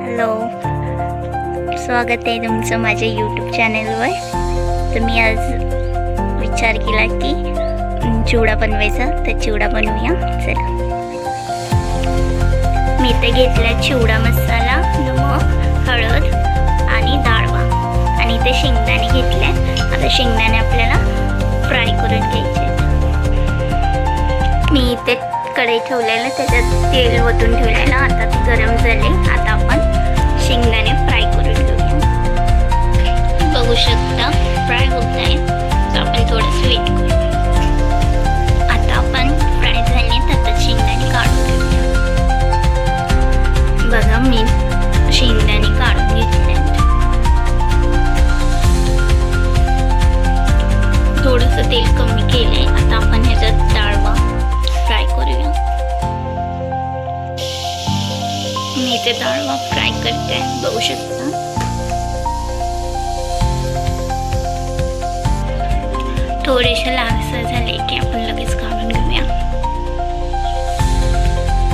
Hello, स्वागत आहे तुमचं माझ्या यूट्यूब चॅनलवर. तर मी आज विचार केला की चिवडा बनवायचा, तर चिवडा बनवूया. चला, मी इथे घेतला चिवडा मसाला, नमक, हळद आणि डाळवा आणि इथे शेंगदाणे घेतले. आता शेंगदाणे आपल्याला फ्राय करून घ्यायचे. मी इथे कढई ठेवलेलं, त्याच्यात तेल ओतून ठेवलेलं. आता ते गरम झाले. आता आपण शेंगदाणे फ्राय करून घेऊया. बघू शकता फ्राय होत आहे, तर आपण थोडंसं वेट करू. आता आपण फ्राय झाले, तर आता शेंगदाणे काढून घेऊया. बघा, मी शेंगदाणे काढून घेतले. थोडंसं तेल कमी केलंय. आता आपण ह्याच्यात डाळवा फ्राय करूया. मी इथे डाळवा फ्राय करते, बघू शकता. थोडेसे लालसर झाले की आपण लगेच काढून घेऊया.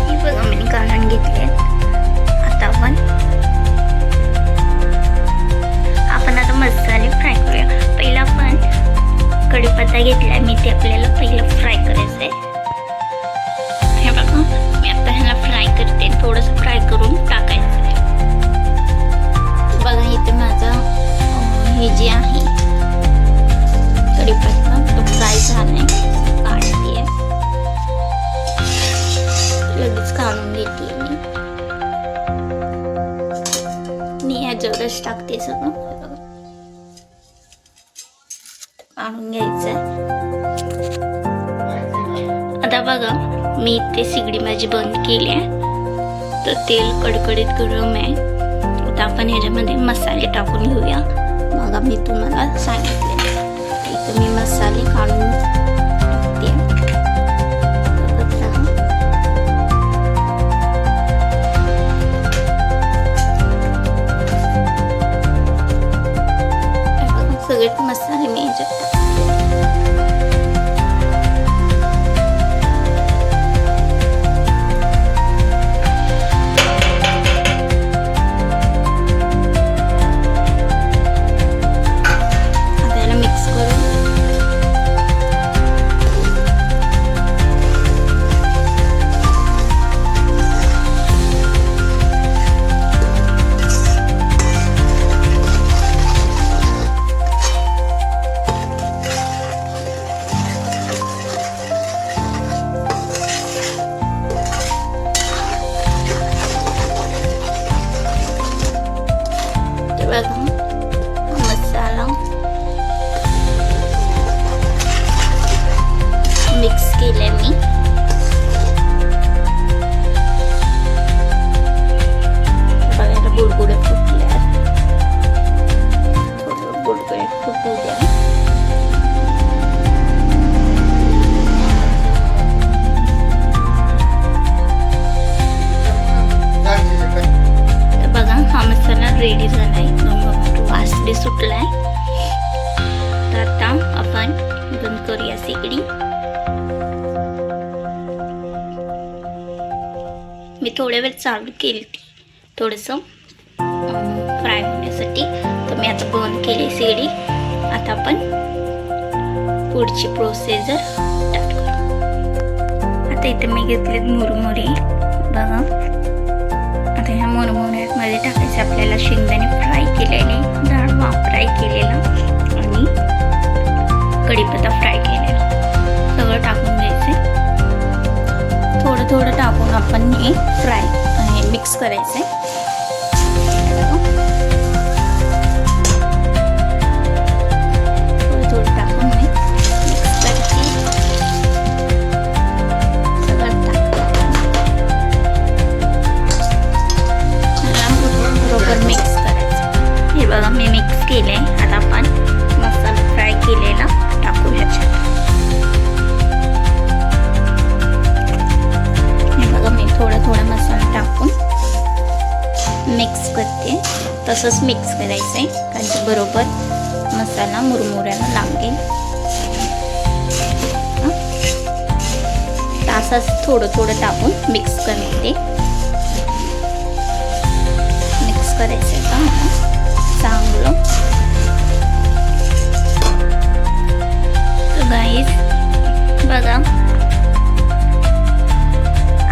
हे बघा, मी काढून घेतले. आता आपण आता मसाले फ्राय करूया. पहिला आपण कढीपत्ता घेतला, मी ते आपल्याला पहिलं फ्राय करायचं आहे. हे बघा, मी आता ह्याला फ्राय करते. थोडंसं फ्राय करून टाकायचं आहे. बघा, इथे माझा हे जे आहे कढीपत्ता तो फ्राय झालाय. काढते, लगेच काढून घेते. मी ह्याच्यावरच टाकते सगळं. काढून घ्यायचं. आता बघा, मी इथे सिगडी माझी बंद केली आहे. तर तेल कडकडीत गरम आहे. आता आपण ह्याच्यामध्ये मसाले टाकून घेऊया. मग मी तुम्हाला सांगितले, इथं मी मसाले काढून टाकते. सगळे मसाले मी ह्याच्यात टाकते. मसाला मिक्स केले मी. बघायला बुडबुडे फुटले. थोडं बुडबुडे फुटू द्या. बघा, हा मसाला रेडी झालाय. वास बी सुटलाय. तर आता आपण बंद करूया शेगडी. मी थोड्या वेळ चालू केली ती, थोडंसं फ्राय होण्यासाठी. तर मी आता बंद केली शेगडी. आता आपण पुढची प्रोसिजर स्टार्ट करू. आता इथे मी घेतले मुरमुरे. बघा, आता ह्या मुरमुऱ्यामध्ये टाकायचे आपल्याला शेंगदाणे फ्राय केलेले, डाळवा फ्राय केलेला आणि कढीपत्ता फ्राय केलेला. सगळं टाकून घ्यायचे. थोडं थोडं टाकून आपण हे फ्राय मिक्स करायचे. थोडं थोडं टाकून मी मिक्स करते. सगळं बरोबर मिक्स करायचं. हे बघा, मी मिक्स केले. आता आपण मसाला फ्राय केलेला टाकू ह्याच्यात. हे बघा, मी थोडा थोडा मसाला टाकून मिक्स करते. तसंच मिक्स करायचं आहे, कारण बरोबर मसाला मुरमुऱ्याला लागेल. असंच थोडं थोडं टाकून मिक्स करते. मिक्स करायचं आहे का चांगलं. तर गाईस बघा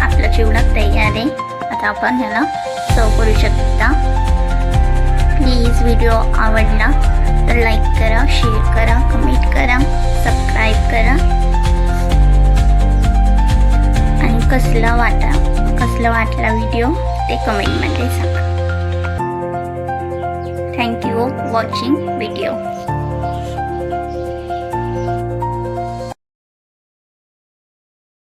आपला चिवडा तयार आहे. आता आपण ह्याला सर्व करू शकता. प्लीज व्हिडिओ आवडला तर लाईक करा, शेअर करा, कमेंट करा, सबस्क्राईब करा आणि कसला वाटला व्हिडिओ ते कमेंटमध्ये सांगा. Thank you watching video.